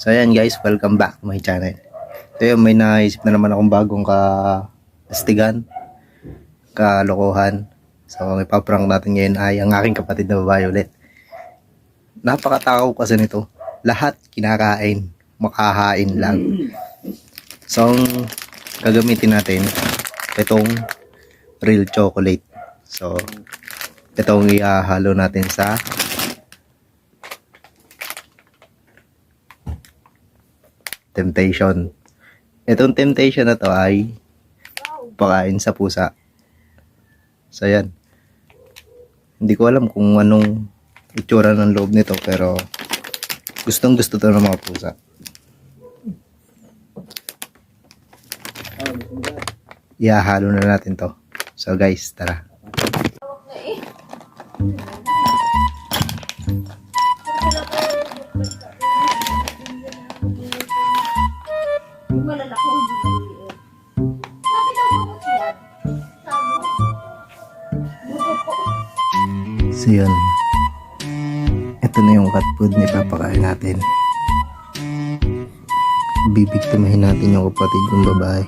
So ayan guys, welcome back to my channel. Ito yung may naisip na naman akong bagong ka-astigan, kalokohan. So may paprank natin ngayon ay ang aking kapatid na babae ulit. Napakatakaw kasi nito. Lahat kinakain, makahain lang. So ang gagamitin natin, itong real chocolate. So itong ihahalo natin sa temptation. Itong temptation na to ay pakain sa pusa. So yan. Hindi ko alam kung anong itsura ng loob nito, pero gustong gusto to ng mga pusa. Ihahalo na natin to. So guys, tara. So yun, ito na yung cat food na ipapakain natin. Bibigtimahin natin yung kapatid kong babae.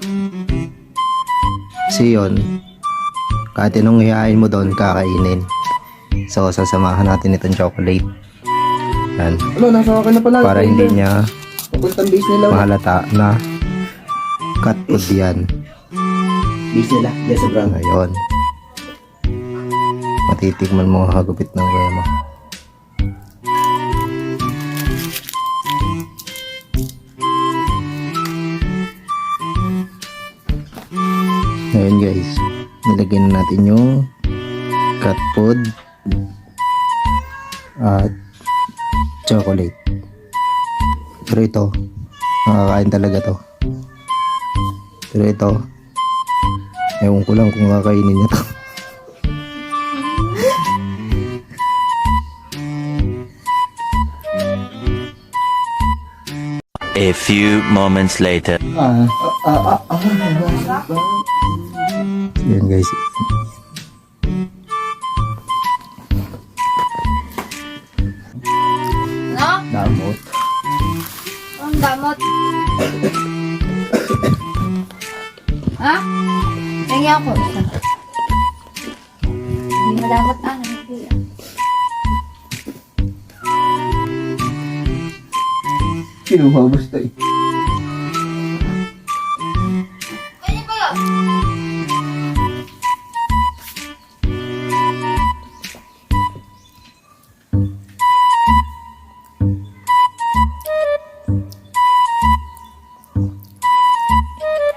Kasi yun, kahit anong ihain mo doon, kakainin. So sasamahan natin itong chocolate. Yan. Ano, nasa akin na pala. Para hindi niya papuntang base nila. mahalata na cat food yan. Base nila, yes, sobrang. Ayun. Matitikman mo ang hagupit ng kuya mo. Ngayon guys, nilagyan na natin yung cat food at chocolate. Pero ito, makakain talaga to. Pero ito, ewan ko lang kung kakainin niya to. A few moments later. Yan guys. No? Damot. Ang damot. Ha? Nangyay ako. Hindi madamot hindi. Kinuha, basta eh. Kanya pa yun?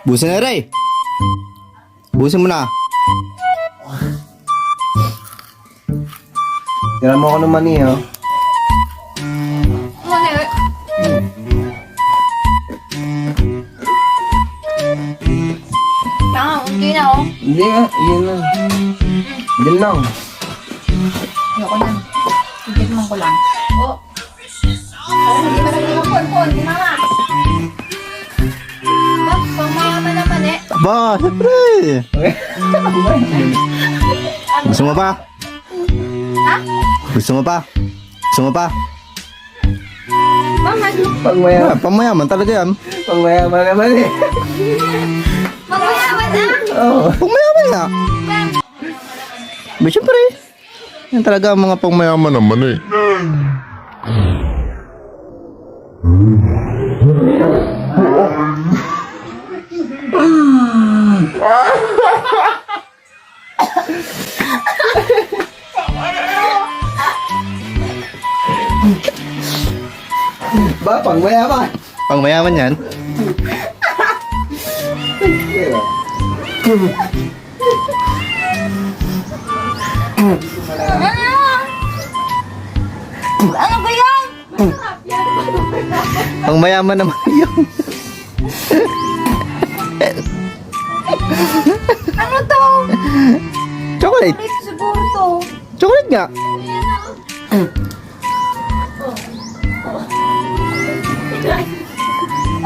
Busin na Ray. Busin mo na. Tira mo ako ng mani, oh. Ano yun? Unti na oh. Hindi nga, yun lang. Yun lang. Ayoko na. Titikman ko lang. Oh. Parang hindi ba naging magpon-pon? Di mama. Ba, pangmayaman naman eh. Ba, siyempre. Gusto mo pa? Ha? Gusto mo pa? Gusto mo pa? Bakit? Pangmayaman. Pamayaman talaga yan. Pangmayaman naman eh. Magmayaman na? Oo. Pamayaman nga. Ba, siyempre. Yan talaga ang mga pangmayaman naman eh. Ba, pangmayaman. Pangmayaman yan. Ano ba yan? Pangmayaman naman yun. Ano to? Chocolate. Ulit siguro to. Chocolate nga.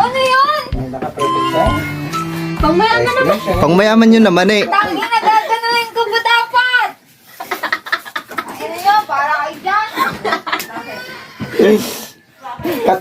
Ano yan? Naka-perfect siya. Pangmayaman naman. Pangmayaman yun naman eh. Tangi na gaganuhin ko ba dapat? Ayun yun, para kayo dyan. Cut